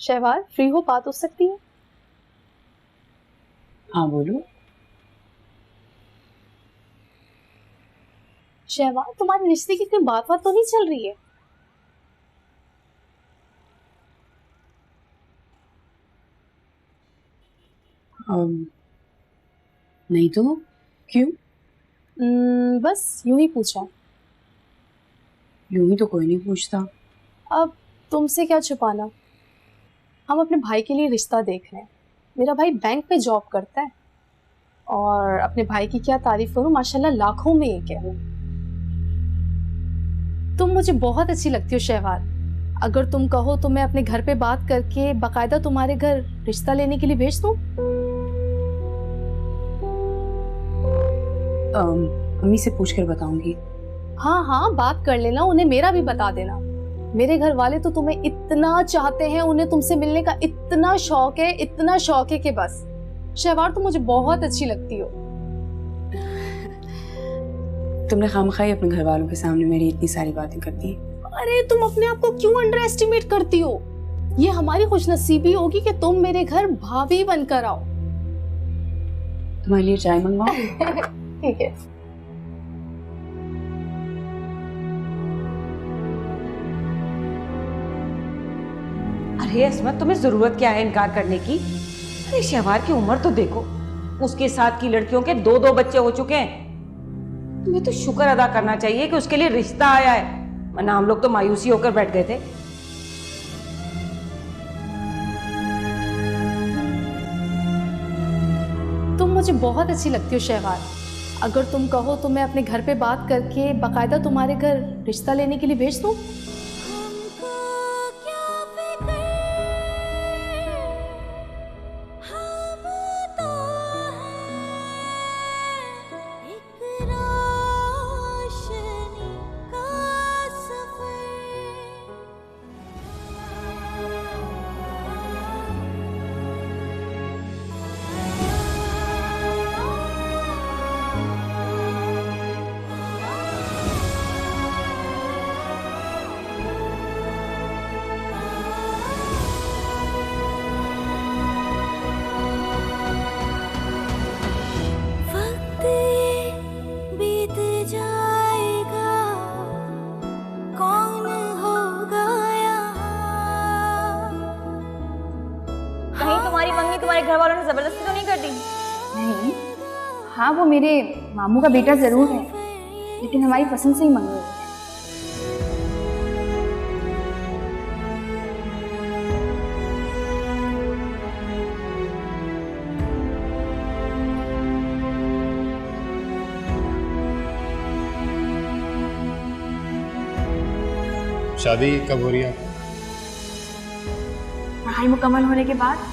Shahwar, free हो, बात हो सकती है? हाँ बोलो। शहवार, तुम्हारे रिश्ते की कोई बात तो नहीं चल रही है? नहीं तो क्यों? बस यूं ही पूछा। यूं ही तो कोई नहीं पूछता। अब तुमसे क्या छुपाना, हम अपने भाई के लिए रिश्ता देख रहे हैं। मेरा भाई बैंक में जॉब करता है और अपने भाई की क्या तारीफ करूं, माशाल्लाह लाखों में एक है। तुम मुझे बहुत अच्छी लगती हो शहवार। अगर तुम कहो तो मैं अपने घर पे बात करके बाकायदा तुम्हारे घर रिश्ता लेने के लिए भेज दूं। अम्मी से पूछ कर बताऊंगी। हाँ हाँ, बात कर लेना, उन्हें मेरा भी बता देना। मेरे घर वाले तो तुम्हें इतना चाहते हैं, उन्हें तुमसे मिलने का इतना शौक है कि बस। शहवार, तुम मुझे बहुत अच्छी लगती हो। तुमने खामखाई अपने घर वालों के सामने मेरी इतनी सारी बातें कर दी। अरे तुम अपने आप को क्यों अंडर एस्टिमेट करती हो? ये हमारी खुशनसीबी होगी कि तुम मेरे घर भाभी बनकर आओ। तुम्हारे लिए चाय मंगवाऊं? ठीक है। अरे अस्मत, तुम्हें जरूरत क्या है इनकार करने की? अरे शहवार की उम्र तो देखो, उसके साथ की लड़कियों के 2-2 बच्चे हो चुके हैं। तुम्हें तो शुक्र अदा करना चाहिए कि उसके लिए रिश्ता आया है, वरना हम लोग तो मायूसी होकर बैठ गए थे। तुम मुझे बहुत अच्छी लगती हो शहवार। अगर तुम कहो तो मैं अपने घर पे बात करके बाकायदा तुम्हारे घर रिश्ता लेने के लिए भेज दूं। तुम्हारे घर वालों ने जबरदस्ती तो नहीं कर दी? नहीं, हाँ वो मेरे मामू का बेटा जरूर है, लेकिन हमारी पसंद से ही मंगू है। शादी कब हो रही है? पढ़ाई मुकम्मल होने के बाद।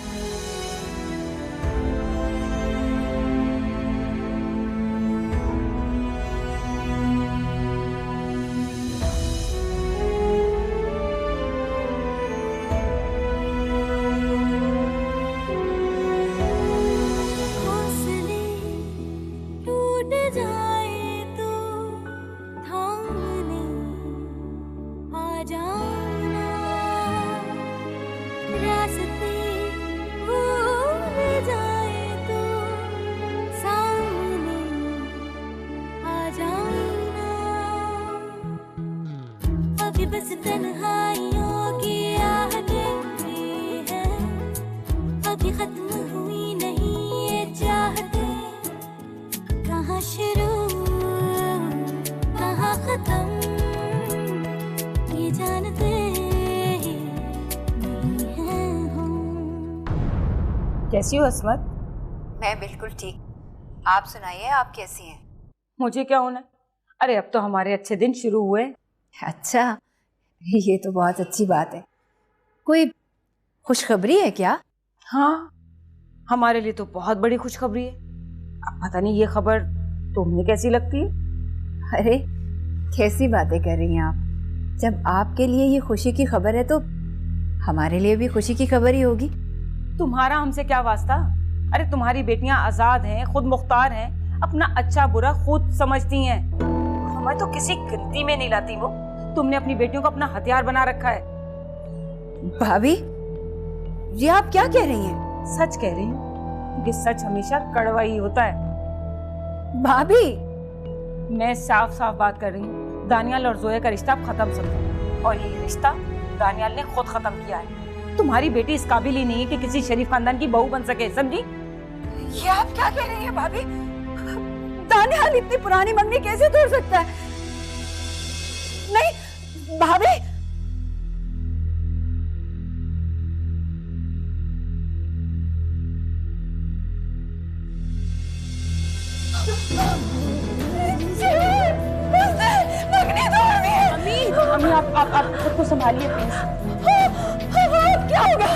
बस तन्हाइयों की आहटें हैं, अभी खत्म हुई नहीं ये चाहतें, कहाँ शुरू कहाँ खत्म ये जानते नहीं हैं हम। कैसी हो अस्मत? मैं बिल्कुल ठीक, आप सुनाइए, आप कैसी हैं? मुझे क्या होना, अरे अब तो हमारे अच्छे दिन शुरू हुए। अच्छा, ये तो बहुत अच्छी बात है। कोई खुशखबरी है क्या? हाँ, हमारे लिए तो बहुत बड़ी खुशखबरी है। अब पता नहीं ये खबर तुम्हें कैसी लगती है? अरे कैसी बातें कर रही हैं आप? जब आपके लिए ये खुशी की खबर है तो हमारे लिए भी खुशी की खबर ही होगी। तुम्हारा हमसे क्या वास्ता? अरे तुम्हारी बेटियां आजाद हैं, खुद मुख्तार हैं, अपना अच्छा बुरा खुद समझती हैं। हमें तो किसी गिनती में नहीं लाती वो। तुमने अपनी बेटियों को अपना हथियार बना रखा है। भाभी, ये आप क्या कह रही हैं? सच कह रही हूँ, क्योंकि सच हमेशा कड़वा ही होता है। भाभी, मैं साफ साफ बात कर रही हूँ, दानियाल और जोया का रिश्ता खत्म समझो, और ये रिश्ता दानियाल ने खुद खत्म किया है। तुम्हारी बेटी इस काबिल ही नहीं है कि किसी शरीफ खानदान की बहू बन सके, समझी? ये आप क्या कह रही हैं भाभी? दानियाल इतनी पुरानी मंगनी कैसे तोड़ सकता है? नहीं भाभी, अम्मी आप खुद को संभालिए प्लीज। क्या होगा?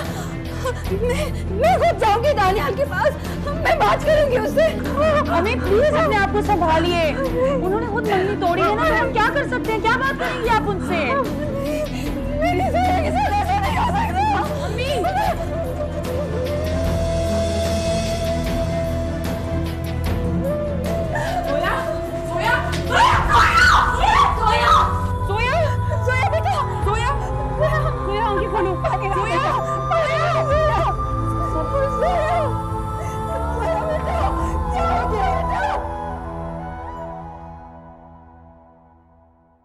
मैं खुद जाऊंगी दानियाल के पास, मैं बात करूंगी उससे। अम्मी प्लीज अपने आप को संभालिए, उन्होंने खुद मंगनी तोड़ी है ना, हम क्या कर सकते हैं? क्या बात करेंगे आप उनसे? मेरी जोया के साथ ऐसा नहीं हो सकता। अम्मी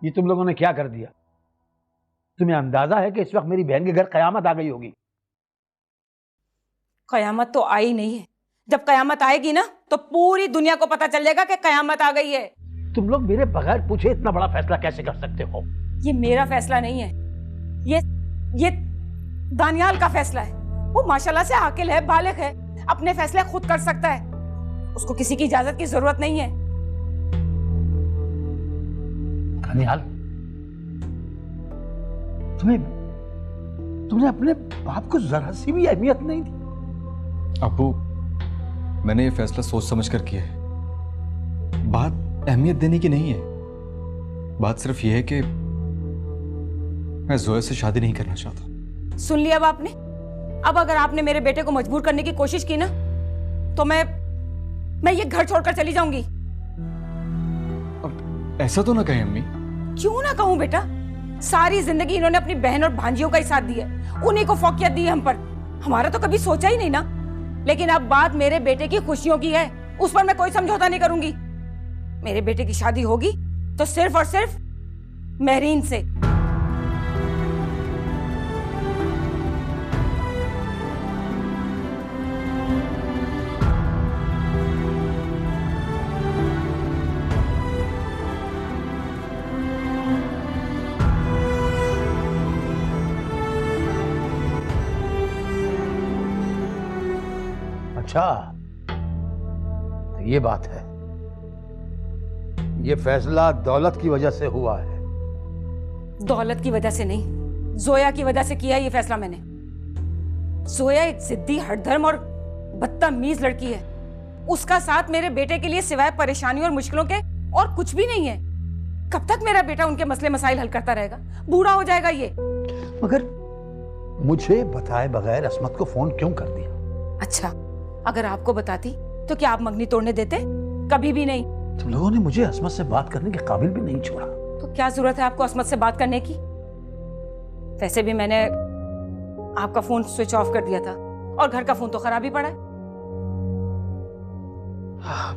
ये तुम लोगों ने क्या कर दिया? तुम्हें अंदाजा है कि इस वक्त मेरी बहन के घर कयामत आ गई होगी? कयामत तो आई नहीं है, जब कयामत आएगी ना तो पूरी दुनिया को पता चल जाएगा कि कयामत आ गई है। तुम लोग मेरे बगैर पूछे इतना बड़ा फैसला कैसे कर सकते हो? ये मेरा फैसला नहीं है, ये दानियाल का फैसला है। वो माशाल्लाह से आकिल है, बालिग है, अपने फैसले खुद कर सकता है, उसको किसी की इजाजत की जरूरत नहीं है। दानियाल, तुमने अपने बाप को जरा सी भी अहमियत नहीं दी। अब्बू, मैंने ये फैसला सोच समझ कर किया है। बात अहमियत देने की नहीं है, बात सिर्फ ये है कि मैं जोया से शादी नहीं करना चाहता। सुन लिया अब आपने? अब अगर आपने मेरे बेटे को मजबूर करने की कोशिश की ना तो मैं ये घर छोड़कर चली जाऊंगी। अब ऐसा तो ना कहें अम्मी। क्यों ना कहूं बेटा, सारी जिंदगी इन्होंने अपनी बहन और भांजियों का ही साथ दिया, उन्हीं को फौकियत दी हम पर, हमारा तो कभी सोचा ही नहीं ना। लेकिन अब बात मेरे बेटे की खुशियों की है, उस पर मैं कोई समझौता नहीं करूंगी। मेरे बेटे की शादी होगी तो सिर्फ और सिर्फ महरीन से। अच्छा, तो ये बात है। ये फैसला दौलत की वजह से हुआ है? दौलत की वजह से नहीं, जोया की वजह से किया ये फैसला मैंने। जोया एक जिद्दी, हठधर्म और बदतमीज लड़की है। उसका साथ मेरे बेटे के लिए सिवाय परेशानी और मुश्किलों के और कुछ भी नहीं है। कब तक मेरा बेटा उनके मसले मसाइल हल करता रहेगा? बूढ़ा हो जाएगा ये। मगर मुझे बताए बगैर अस्मत को फोन क्यों कर दिया? अच्छा, अगर आपको बताती तो क्या आप मंगनी तोड़ने देते? कभी भी नहीं। तुम लोगों ने मुझे अस्मत से बात करने के काबिल भी नहीं छोड़ा। तो क्या जरूरत है आपको अस्मत से बात करने की? वैसे भी मैंने आपका फोन स्विच ऑफ कर दिया था और घर का फोन तो खराब ही पड़ा है।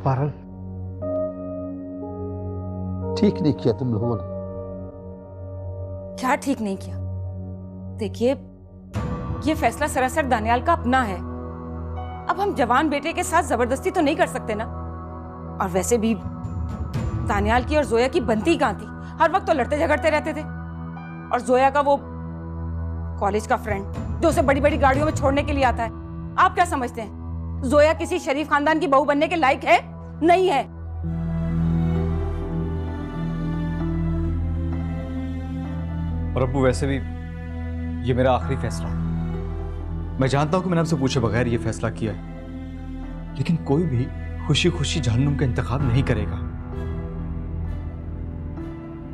पारुल, ठीक नहीं किया तुम लोगों ने। क्या ठीक नहीं किया? देखिए, ये फैसला सरासर दानियाल का अपना है। अब हम जवान बेटे के साथ जबरदस्ती तो नहीं कर सकते ना। और वैसे भी दानियाल की और जोया की बनती कहां थी? हर वक्त तो लड़ते झगड़ते रहते थे। और जोया का वो कॉलेज का फ्रेंड जो उसे बड़ी बड़ी गाड़ियों में छोड़ने के लिए आता है, आप क्या समझते हैं जोया किसी शरीफ खानदान की बहू बनने के लायक है? नहीं है। और अब्बू, वैसे भी ये मेरा आखिरी फैसला है। मैं जानता हूं कि मैंने आपसे पूछे बगैर ये फैसला किया है, लेकिन कोई भी खुशी खुशी जहन्नुम का इंतखाब नहीं करेगा।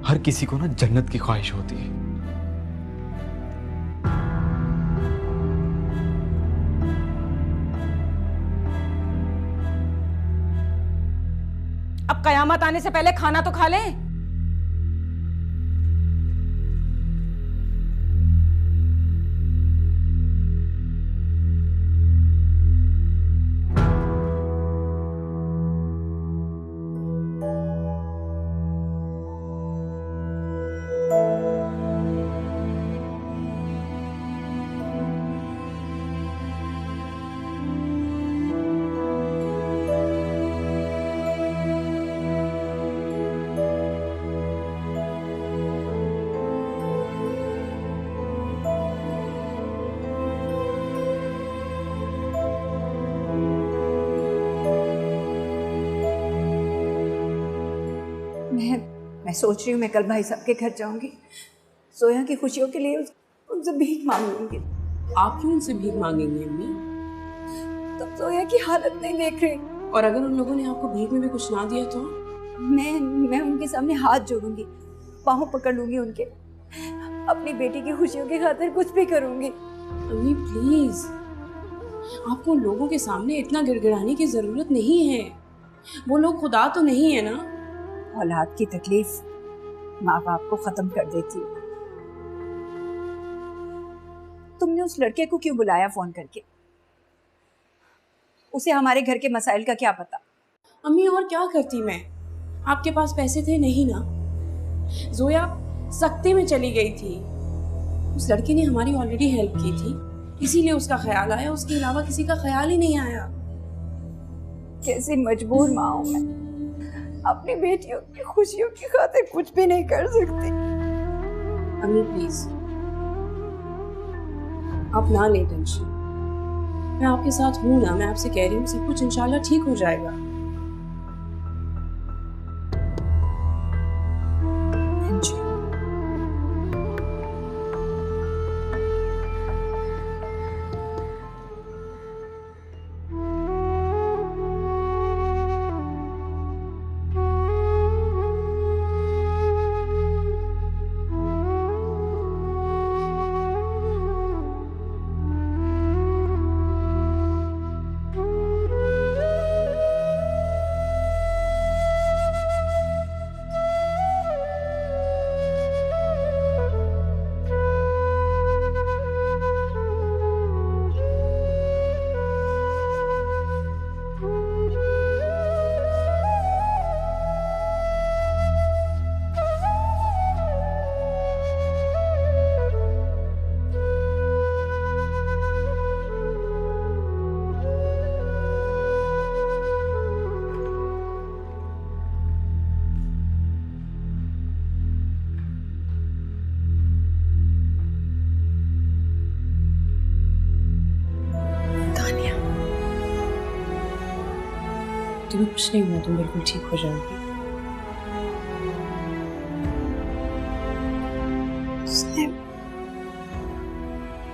हर किसी को ना जन्नत की ख्वाहिश होती है। अब कयामत आने से पहले खाना तो खा लें। मैं सोच रही हूँ मैं कल भाई साहब के घर जाऊंगी, सोया की खुशियों के लिए उनसे भीख मांगूंगी। आप क्यों उनसे भीख मांगेंगी अम्मी? तुम सोया की हालत नहीं देख रही। और अगर उन लोगों ने आपको भीख में भी कुछ ना दिया तो? मैं उनके सामने हाथ जोड़ूंगी, पाँव पकड़ लूंगी उनके, अपनी बेटी की खुशियों की खातिर कुछ भी करूंगी। अम्मी प्लीज, आपको उन लोगों के सामने इतना गिड़गिड़ाने की जरूरत नहीं है। वो लोग खुदा तो नहीं है ना। औलाद की तकलीफ माँ बाप को खत्म कर देती है। तुमने उस लड़के को क्यों बुलाया फोन करके? उसे हमारे घर के मसाइल का क्या पता? अम्मी और क्या करती मैं? आपके पास पैसे थे नहीं ना? जोया सख्ती में चली गई थी। उस लड़के ने हमारी ऑलरेडी हेल्प की थी, इसीलिए उसका ख्याल आया। उसके अलावा किसी का ख्याल ही नहीं आया। कैसी मजबूर माँ हूं मैं, अपनी बेटियों की खुशियों की खातिर कुछ भी नहीं कर सकती। अम्मी प्लीज, आप ना लें टेंशन। मैं आपके साथ हूं ना। मैं आपसे कह रही हूँ सब कुछ इंशाल्लाह ठीक हो जाएगा। तुम्हें कुछ नहीं हुआ, तुम बिल्कुल ठीक हो जाओगी।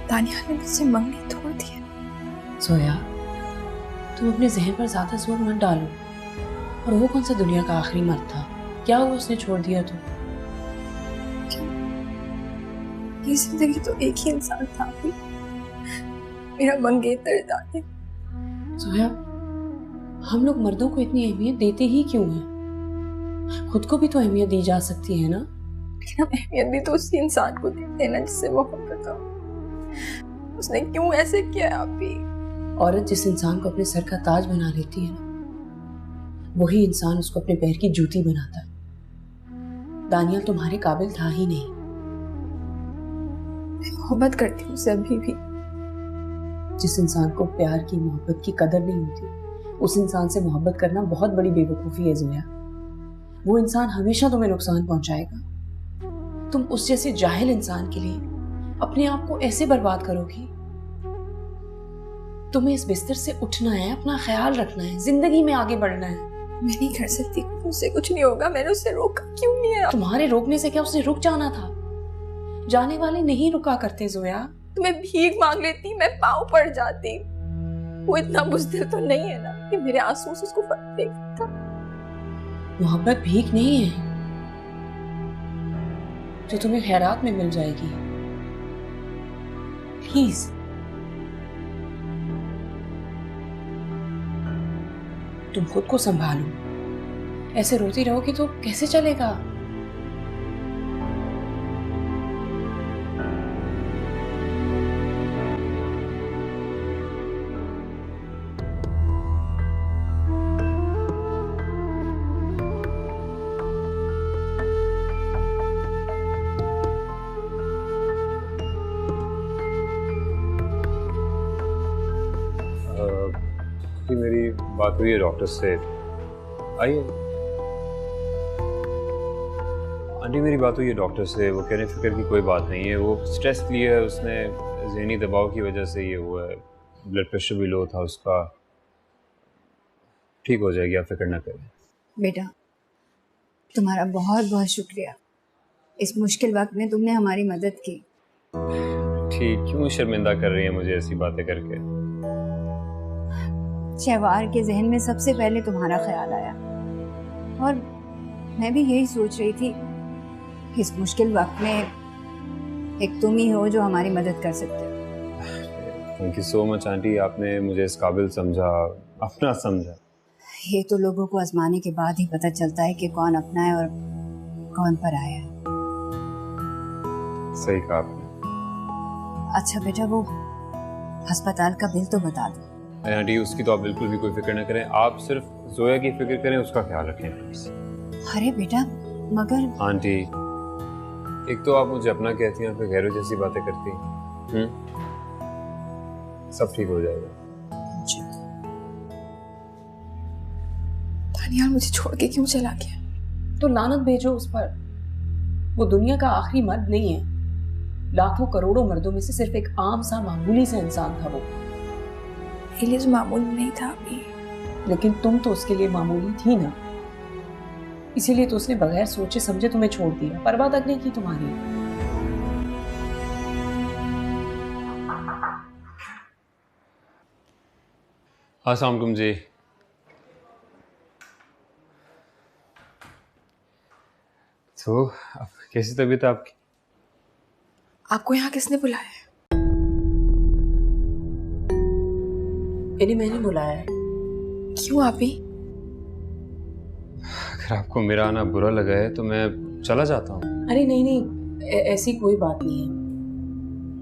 तानिया ने मुझसे मंगनी तोड़ दी है। सोया, तुम अपने जहन पर ज्यादा जोर मत डालो। और वो कौन सा दुनिया का आखिरी मर्द था? क्या हुआ उसने छोड़ दिया तो? ये जिंदगी तो एक ही इंसान था अभी, मेरा मंगेतर तानिया। सोया, हम लोग मर्दों को इतनी अहमियत देते ही क्यों हैं? खुद को भी तो अहमियत दी जा सकती है ना? लेकिन हम अहमियत भी तो उसी इंसान को देते हैं ना जिससे मोहब्बत हो। उसने क्यों ऐसे किया आप भी? औरत जिस इंसान को अपने सर का ताज बना लेती है ना, वही इंसान उसको अपने पैर की जूती बनाता है। दानियल तुम्हारे काबिल था ही नहीं। मैं मोहब्बत करती हूँ उसे अभी भी। जिस इंसान को प्यार की मोहब्बत की कदर नहीं होती, उस इंसान से मोहब्बत करना बहुत बड़ी बेवकूफ़ी है जोया। वो इंसान हमेशा तुम्हें नुकसान पहुंचाएगा। तुम उस जैसे जाहिल इंसान के लिए अपने आप को ऐसे बर्बाद करोगी? तुम्हें इस बिस्तर से उठना है, अपना ख्याल रखना है, जिंदगी में आगे बढ़ना है। मैं नहीं कर सकती, उससे कुछ नहीं होगा। मैंने उससे रोका क्यों नहीं है? तुम्हारे रोकने से क्या उसने रुक जाना था? जाने वाले नहीं रुका करते जोया। तुम्हें भीख मांग लेती, मैं पाँव पड़ जाती। वो इतना बुज़दिल तो नहीं है ना कि मेरे आंसू से उसको फर्क देखता। मोहब्बत भीख नहीं है जो तुम्हें खैरात में मिल जाएगी। प्लीज, तुम खुद को संभालो। ऐसे रोती रहोगी तो कैसे चलेगा? कि मेरी बात हुई है डॉक्टर से। आइए आंटी, मेरी बात हुई है डॉक्टर से। वो कह रहे फिक्र की कोई बात नहीं है, वो स्ट्रेस लिया है उसने, ज़हनी दबाव की वजह से ये हुआ है। ब्लड प्रेशर भी लो था उसका। ठीक हो जाएगी, आप फिक्र ना करें। बेटा तुम्हारा बहुत बहुत शुक्रिया। इस मुश्किल वक्त में तुमने हमारी मदद की। ठीक, क्यों शर्मिंदा कर रही है मुझे ऐसी बातें करके? शहवार के जहन में सबसे पहले तुम्हारा ख्याल आया और मैं भी यही सोच रही थी, इस मुश्किल वक्त में एक तुम ही हो जो हमारी मदद कर सकते हो। Thank you so much aunty, आपने मुझे इस काबिल समझा, अपना समझा। ये तो लोगों को आजमाने के बाद ही पता चलता है कि कौन अपना है और कौन पराया है। सही कहा आपने। अच्छा बेटा, वो अस्पताल का बिल तो बता दो। आंटी उसकी तो आप बिल्कुल भी कोई फिक्र ना करें, आप सिर्फ जोया की फिक्र करें, उसका ख्याल रखें प्लीज। अरे बेटा मगर आंटी, एक तो आप मुझे अपना कहती हैं, फिर गैरों जैसी बातें करती हैं। सब ठीक हो जाएगा। दानियाल मुझे छोड़ के क्यों चला गया? तो लानत भेजो उस पर। वो दुनिया का आखिरी मर्द नहीं है, लाखों करोड़ों मर्दों में से सिर्फ एक आम सा मामूली सा इंसान था वो। मेरे लिए मामूली नहीं था अभी। लेकिन तुम तो उसके लिए मामूली थी ना, इसीलिए तो उसने बगैर सोचे समझे तुम्हें छोड़ दिया, परवाह तक नहीं की तुम्हारी। अस्सलाम वालेकुम जी। तो अब कैसी तबीयत है आपकी? आपको यहाँ किसने बुलाया है? इन्हें मैंने बुलाया है। क्यों आप ही? अगर आपको मेरा आना बुरा लगा है तो मैं चला जाता हूँ। अरे नहीं नहीं, ऐसी कोई बात नहीं है।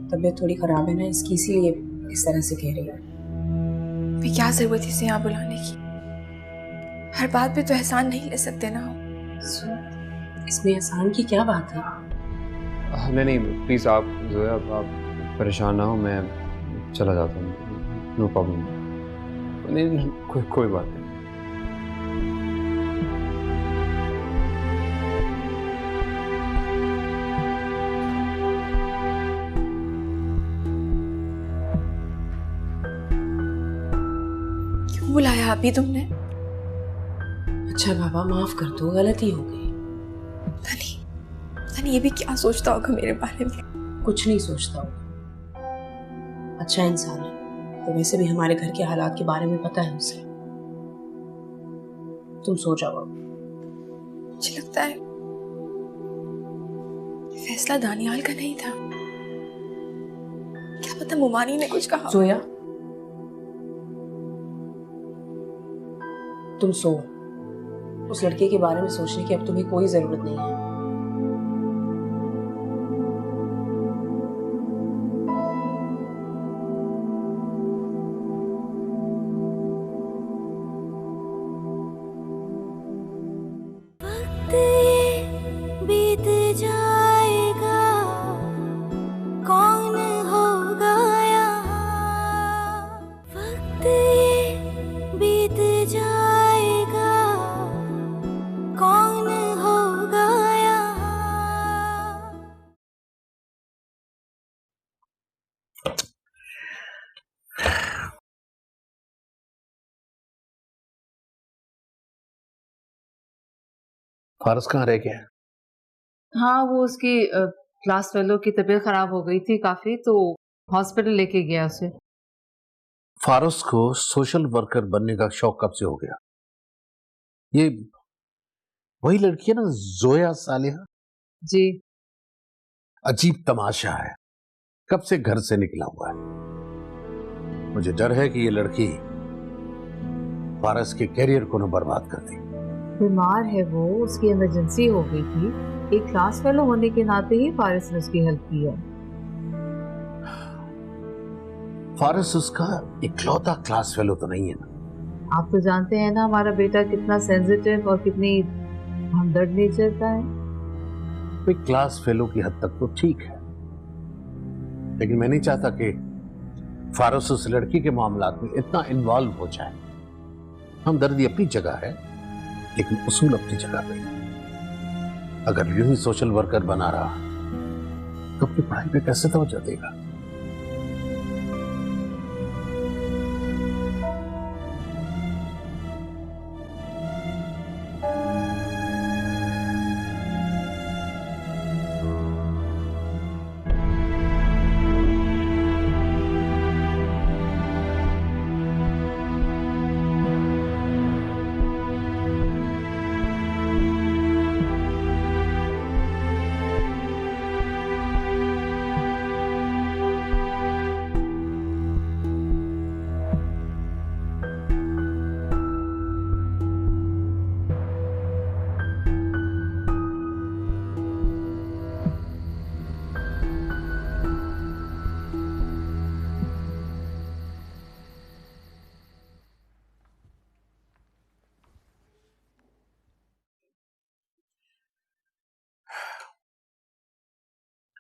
तबीयत थोड़ी खराब है ना, इसकी, इसीलिए इस तरह से कह रही है। भी क्या जरूरत है इसे यहाँ बुलाने की? हर बात पे तो एहसान नहीं ले सकते ना हम। इसमें एहसान की क्या बात है? नहीं नहीं, प्लीज आप जो है आप परेशान ना हो, मैं चला जाता हूँ। No problem. नहीं, कोई बात नहीं। क्यों बुलाया आप ही तुमने? अच्छा बाबा, माफ कर दो, गलती हो गई। धनी ये भी क्या सोचता होगा मेरे बारे में? कुछ नहीं सोचता होगा, अच्छा इंसान है। तो वैसे भी हमारे घर के हालात के बारे में पता है उसे। तुम सो जाओ। मुझे लगता है फैसला दानियाल का नहीं था। क्या पता मुमानी ने कुछ कहा। सोया, तुम सो। उस लड़के के बारे में सोचने की अब तुम्हें कोई जरूरत नहीं है। बीत जाएगा, कौन होगा यहाँ। वक्त ये बीत जाएगा, कौन होगा यहाँ। फारस कहाँ रह गया? हाँ, वो उसकी क्लास फेलो की तबीयत खराब हो गई थी काफी, तो हॉस्पिटल लेके गया उसे। फारस को सोशल वर्कर बनने का शौक कब से हो गया? ये वही लड़की है ना, जोया सालिहा? जी। अजीब तमाशा है, कब से घर से निकला हुआ है। मुझे डर है कि ये लड़की फारस के कैरियर को न बर्बाद कर दी। बीमार है वो, उसकी इमरजेंसी हो गई थी। एक क्लास फेलो होने के नाते ही फारिस ने उसकी हेल्प की है। फारस उसका इकलौता क्लास फेलो तो नहीं है ना? आप तो जानते हैं ना हमारा बेटा कितना सेंसिटिव और कितनी हमदर्द नेचर का है। कोई क्लास फेलो की हद तक तो ठीक है, लेकिन मैं नहीं चाहता कि फारस उस लड़की के मामलात में इतना इन्वॉल्व हो जाए। हमदर्दी अपनी जगह है, लेकिन उसूल अपनी जगह पे। अगर यूं ही सोशल वर्कर बना रहा तो अपनी पढ़ाई पे कैसे तवज्जो देगा?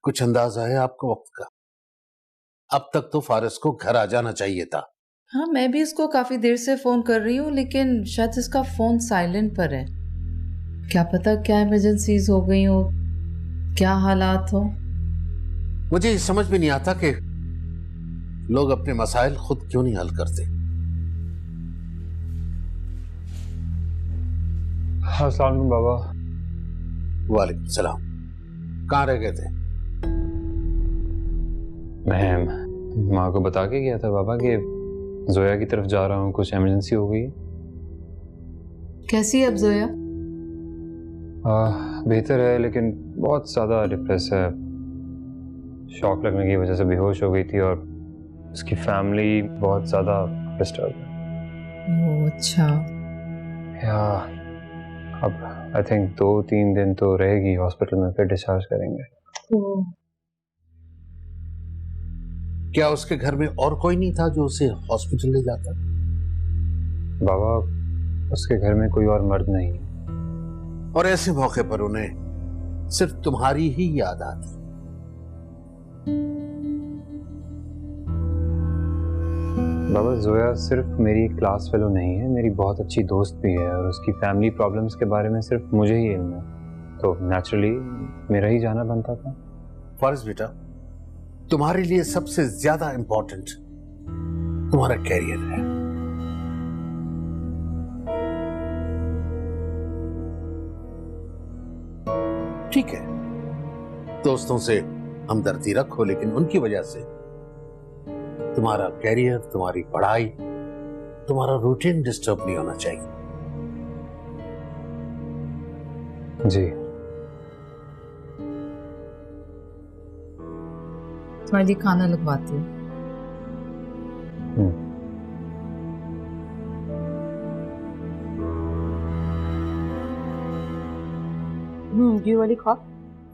कुछ अंदाजा है आपको वक्त का? अब तक तो फारिस को घर आ जाना चाहिए था। हाँ, मैं भी इसको काफी देर से फोन कर रही हूँ, लेकिन शायद इसका फोन साइलेंट पर है। क्या पता क्या इमरजेंसीज हो गई हो, क्या हालात हो। मुझे ये समझ में नहीं आता कि लोग अपने मसाइल खुद क्यों नहीं हल करते। अस्सलाम वालेकुम बाबा। वालेकुम सलाम। कहाँ रह गए थे? मैं माँ को बता के गया था बाबा कि जोया की तरफ जा रहा हूँ, कुछ इमरजेंसी हो गई। कैसी है अब जोया? बेहतर है, लेकिन बहुत ज़्यादा डिप्रेस है। शॉक लगने की वजह से बेहोश हो गई थी और उसकी फैमिली बहुत ज़्यादा डिस्टर्ब है। ओह अच्छा। या अब आई थिंक 2-3 दिन तो रहेगी हॉस्पिटल में, फिर डिस्चार्ज करेंगे। क्या उसके घर में और कोई नहीं था जो उसे हॉस्पिटल ले जाता? बाबा, उसके घर में कोई और मर्द नहीं है। और ऐसे मौके पर उन्हें सिर्फ तुम्हारी ही याद आती। बाबा, जोया सिर्फ मेरी क्लास फेलो नहीं है, मेरी बहुत अच्छी दोस्त भी है और उसकी फैमिली प्रॉब्लम्स के बारे में सिर्फ मुझे ही इल्म है, तो नेचुरली मेरा ही जाना बनता था। फारिस बेटा, तुम्हारे लिए सबसे ज्यादा इंपॉर्टेंट तुम्हारा कैरियर है। ठीक है, दोस्तों से हमदर्दी रखो, लेकिन उनकी वजह से तुम्हारा कैरियर, तुम्हारी पढ़ाई, तुम्हारा रूटीन डिस्टर्ब नहीं होना चाहिए। जी। तुम्हारे लिए खाना लगवाती हूँ। ये वाली खा,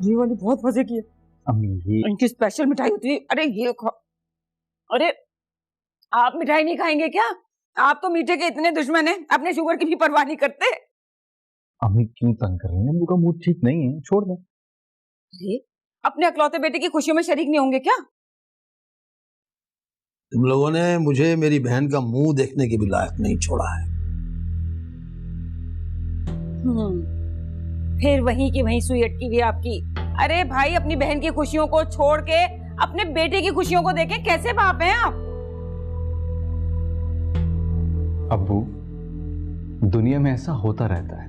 ये वाली बहुत मजे की है। अम्मी ये इनकी स्पेशल मिठाई होती है। अरे ये खा। अरे आप मिठाई नहीं खाएंगे क्या? आप तो मीठे के इतने दुश्मन हैं, अपने शुगर की भी परवाह नहीं करते। अम्मी क्यों तंग कर रही हैं? उनका मूड ठीक नहीं है, छोड़ दो। अरे अपने अकलौते बेटे की खुशियों में शरीक नहीं होंगे क्या? तुम लोगों ने मुझे मेरी बहन का मुंह देखने के भी लायक नहीं छोड़ा है। फिर वहीं की वहीं सुई अटकी हुई आपकी। अरे भाई, अपनी बहन की खुशियों को छोड़ के अपने बेटे की खुशियों को देखें। कैसे बाप हैं आप? अब्बू, दुनिया में ऐसा होता रहता है,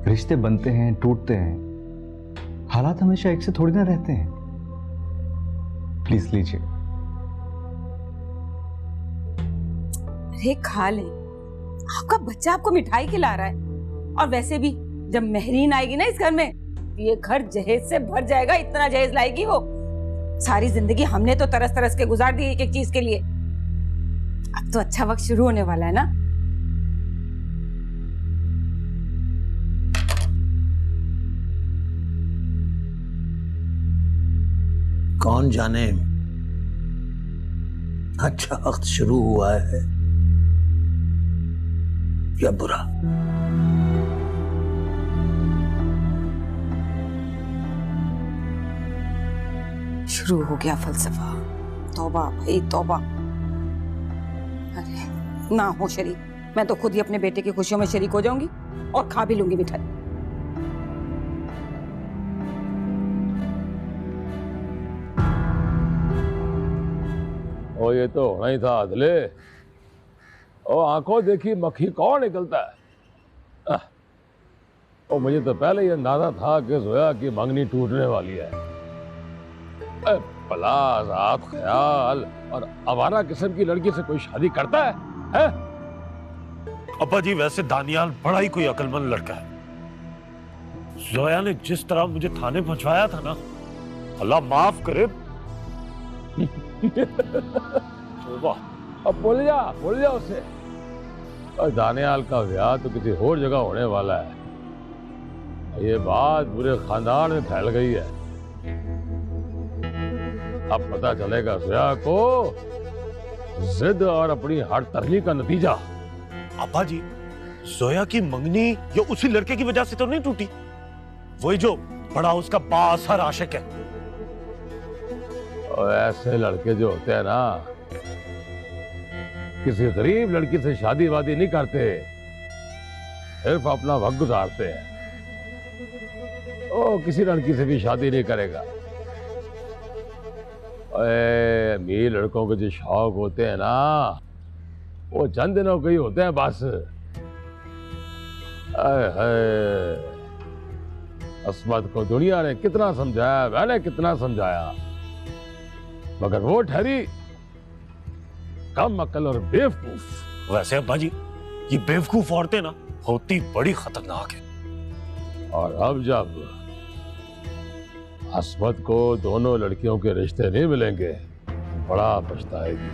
रिश्ते बनते हैं, टूटते हैं, हालात हमेशा एक से थोड़ी ना रहते हैं। प्लीज लीजिए। अरे खा ले, आपका बच्चा आपको मिठाई खिला रहा है। और वैसे भी जब मेहरीन आएगी ना इस घर में, ये घर जहेज से भर जाएगा। इतना जहेज लाएगी वो। सारी जिंदगी हमने तो तरस तरस के गुजार दी एक एक चीज के लिए। अब तो अच्छा वक्त शुरू होने वाला है ना। कौन जाने अच्छा वक्त शुरू हुआ है या बुरा। शुरू हो गया फलसफा। तौबा भाई तौबा। अरे ना हो शरीक, मैं तो खुद ही अपने बेटे की खुशियों में शरीक हो जाऊंगी और खा भी लूंगी मिठाई। ओ ये तो होना ही था अदले। ओ आंखों देखी मक्खी कौन निकलता है। ओ मुझे तो पहले ही अंदाजा था कि जोया की मंगनी टूटने वाली है। भला आजाद ख्याल और आवारा किस्म की लड़की से कोई शादी करता है? अब्बा जी, वैसे दानियाल बड़ा ही कोई अक्लमंद लड़का है। जोया ने जिस तरह मुझे थाने पहुंचवाया था ना, अल्लाह माफ करे। अब बोल जा उसे। और दानियाल का ब्याह तो किसी और जगह होने वाला है। ये बात पूरे खानदान में फैल गई है। अब पता चलेगा जोया को जिद और अपनी हर तरनी का नतीजा। अब्बा जी, जोया की मंगनी ये उसी लड़के की वजह से तो नहीं टूटी? वही जो बड़ा उसका बाअसर आशिक है। और ऐसे लड़के जो होते हैं ना, किसी गरीब लड़की से शादी वादी नहीं करते, सिर्फ अपना वक्त गुजारते हैं। ओ किसी लड़की से भी शादी नहीं करेगा। अमीर लड़कों के जो शौक होते हैं ना, वो चंद दिनों के ही होते हैं बस। अस्मत को दुनिया ने कितना समझाया, मैंने कितना समझाया, मगर वो ठहरी कम अकल और बेवकूफ। वैसे अब्बा जी, ये बेवकूफ औरतें ना होती बड़ी खतरनाक है। और अब जब अस्मत को दोनों लड़कियों के रिश्ते नहीं मिलेंगे, बड़ा पछताएगी।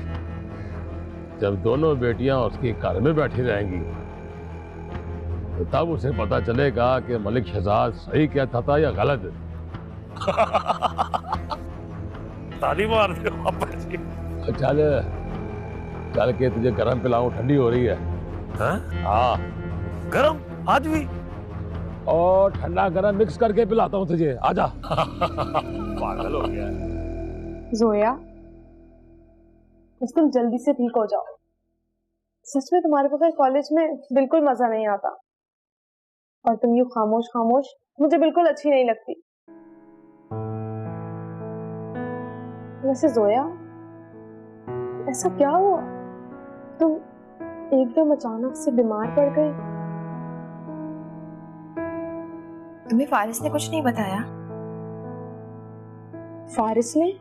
जब दोनों बेटियां उसकी घर में बैठी रहेंगी, तो तब उसे पता चलेगा कि मलिक शहजाद सही कहता था या गलत। ताली मार दो अब्बा जी। चल चल के तुझे गरम पिलाऊं, ठंडी हो रही है। हाँ गरम आज भी? और ठंडा गरम मिक्स करके पिलाता हूँ तुझे, आजा। पागल हो गया है। जोया, बस तुम जल्दी से ठीक हो जाओ। सच में तुम्हारे बगैर कॉलेज में बिल्कुल मजा नहीं आता, और तुम यूं खामोश खामोश मुझे बिल्कुल अच्छी नहीं लगती। वैसे जोया, ऐसा क्या हुआ? तुम एकदम अचानक से बीमार पड़ गई। तुम्हें फारिस ने कुछ नहीं बताया? फारिस ने?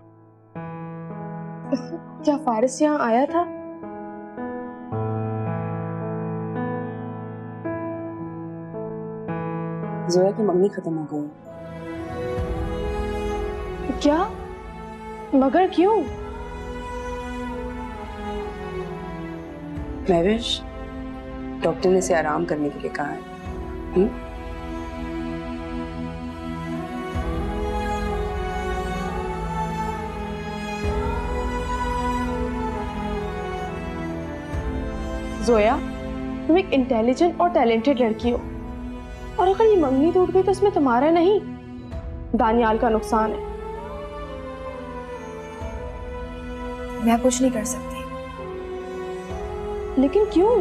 क्या फारिस यहाँ आया था? जोया की मंगनी खत्म हो गई। क्या? मगर क्यों? महविश, डॉक्टर ने इसे आराम करने के लिए कहा है। जोया, तुम एक इंटेलिजेंट और टैलेंटेड लड़की हो, और अगर ये मंगनी टूट गई तो इसमें तुम्हारा नहीं, दानियाल का नुकसान है। मैं कुछ नहीं कर सकती। लेकिन क्यों?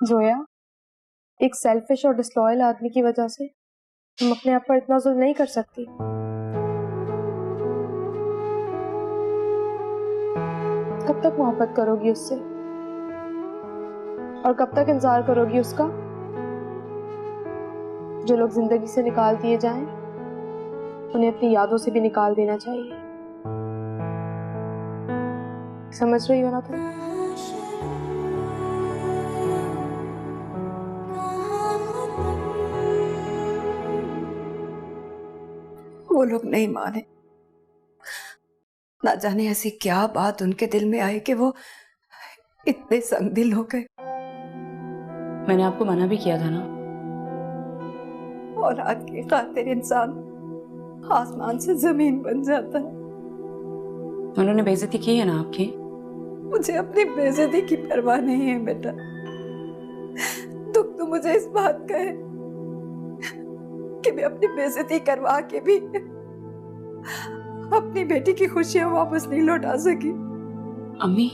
जोया, एक सेल्फिश और डिसलॉयल आदमी की वजह से तुम अपने आप पर इतना जुल्म नहीं कर सकती। कब तक मोहब्बत करोगी उससे, और कब तक इंतजार करोगी उसका? जो लोग जिंदगी से निकाल दिए जाएं, उन्हें अपनी यादों से भी निकाल देना चाहिए। समझ रही हो ना तुम? वो लोग नहीं माने। ना जाने ऐसी क्या बात उनके दिल में आई कि वो इतने संगदिल हो गए। मैंने आपको मना भी किया था ना। औलाद की खातिर इंसान आसमान से जमीन बन जाता है। उन्होंने बेइज्जती की है ना आपकी। मुझे अपनी बेइज्जती की परवाह नहीं है बेटा। दुख तो मुझे इस बात का है कि मैं अपनी बेइज्जती करवा के भी अपनी बेटी की खुशियां वापस नहीं लौटा सकी। अम्मी,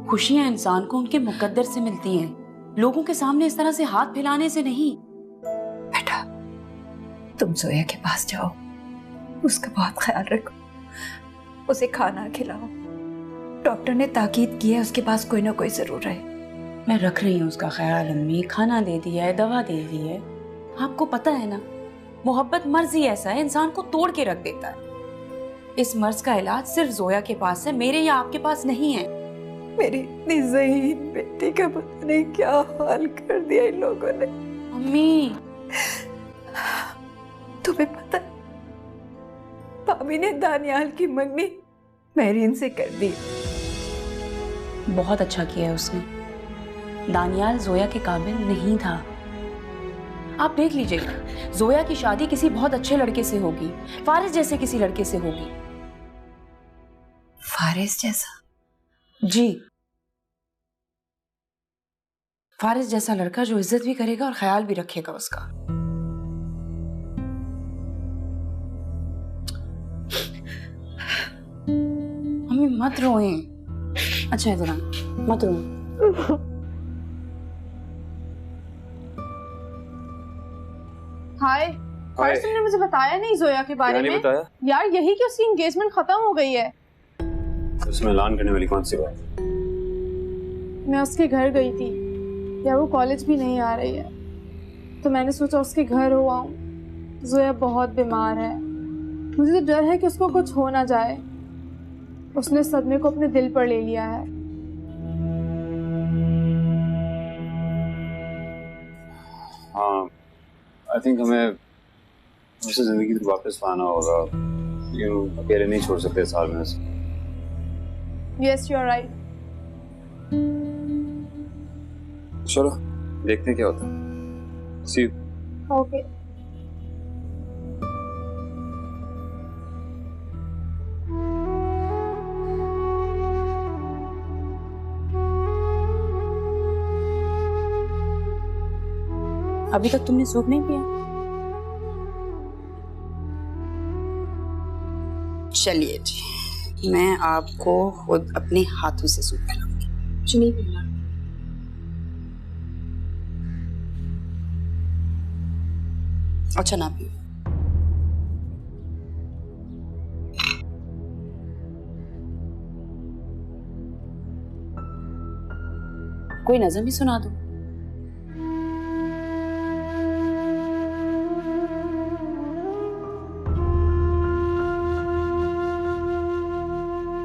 खुशियां इंसान को उनके मुकद्दर से मिलती हैं, लोगों के सामने इस तरह से हाथ फैलाने से नहीं। बेटा, तुम जोया के पास जाओ, उसका बहुत ख्याल रखो, उसे खाना खिलाओ। डॉक्टर ने ताकीद की है उसके पास कोई ना कोई जरूर है। मैं रख रही हूँ उसका ख्याल अम्मी, खाना दे दिया है, दवा दे दी है। आपको पता है ना, मोहब्बत मर्ज ही ऐसा है, इंसान को तोड़ के रख देता है। इस मर्ज का इलाज सिर्फ जोया के पास है, मेरे या आपके पास नहीं है। मेरी इतनी ज़हीन बेटी का पता नहीं क्या हाल कर दिया इन लोगों ने। अम्मी, तुम्हें पता है, भाभी ने दानियाल की मंगनी महरीन से कर दी। बहुत अच्छा किया उसने। दानियाल जोया के काबिल नहीं था। आप देख लीजिएगा, जोया की शादी किसी बहुत अच्छे लड़के से होगी, फारिस जैसे किसी लड़के से होगी। फारिस जैसा? जी, फारिस जैसा लड़का जो इज्जत भी करेगा और ख्याल भी रखेगा उसका। मम्मी मत रोए। अच्छा इधर मत रो। हाय फारिस, तुमने मुझे बताया नहीं जोया के बारे में। बताया यार यही कि उसकी एंगेजमेंट खत्म हो गई है। उसमें ऐलान करने वाली कौन सी बात? मैं उसके घर गई थी यार, वो कॉलेज भी नहीं आ रही है, तो मैंने सोचा उसके घर हो आऊं। जोया बहुत बीमार है, मुझे तो डर है कि उसको कुछ हो ना जाए। उसने सदमे को अपने दिल पर ले लिया है। हाँ, आई थिंक हमें उसे जिंदगी में वापस लाना होगा। यूं अकेले नहीं छोड़ सकते साल में उसे। Yes you are right. चलो देखते हैं क्या होता है। See you. ओके। अभी तक तुमने सूप नहीं पिया? चलिए जी, मैं आपको खुद अपने हाथों से सूप पिलाऊंगी। कुछ नहीं पीना। अच्छा ना पियो। कोई नज़म ही सुना दो।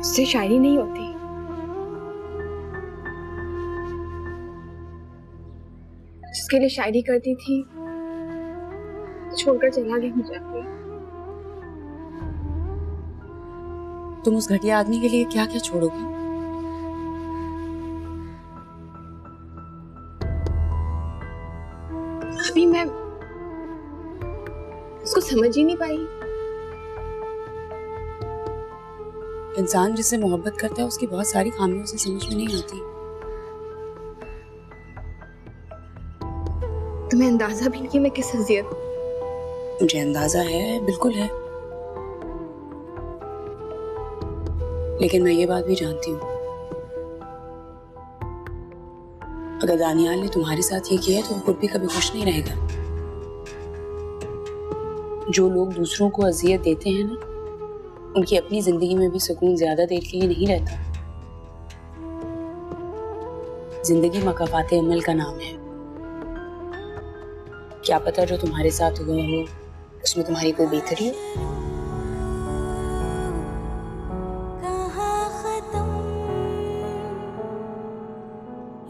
उससे शायरी नहीं होती। जिसके लिए शायरी करती थी छोड़कर चला गया मुझे। तुम उस घटिया आदमी के लिए क्या क्या छोड़ोगी? अभी मैं उसको समझ ही नहीं पाई। इंसान जिससे मोहब्बत करता है उसकी बहुत सारी खामियां उसे समझ में नहीं आती। तुम्हें अंदाजा भी नहीं कि मैं किस हसीयत। मुझे अंदाजा है, बिल्कुल है, लेकिन मैं ये बात भी जानती हूँ, अगर दानियाल ने तुम्हारे साथ ये किया तो वो खुद भी कभी खुश नहीं रहेगा। जो लोग दूसरों को अजियत देते हैं ना, उनकी अपनी जिंदगी में भी सुकून ज्यादा देर के लिए नहीं रहता। जिंदगी मकाफाते अमल का नाम है। क्या पता जो तुम्हारे साथ हुआ हो उसमें तुम्हारी कोई बेहतरी हो।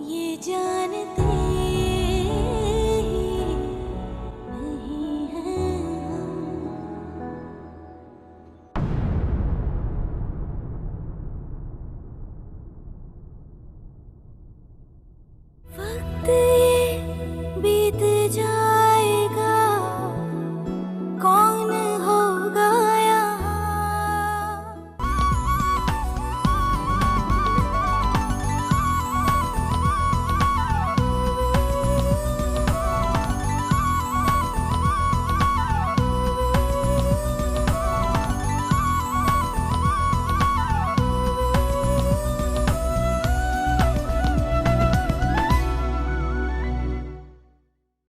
ये जानते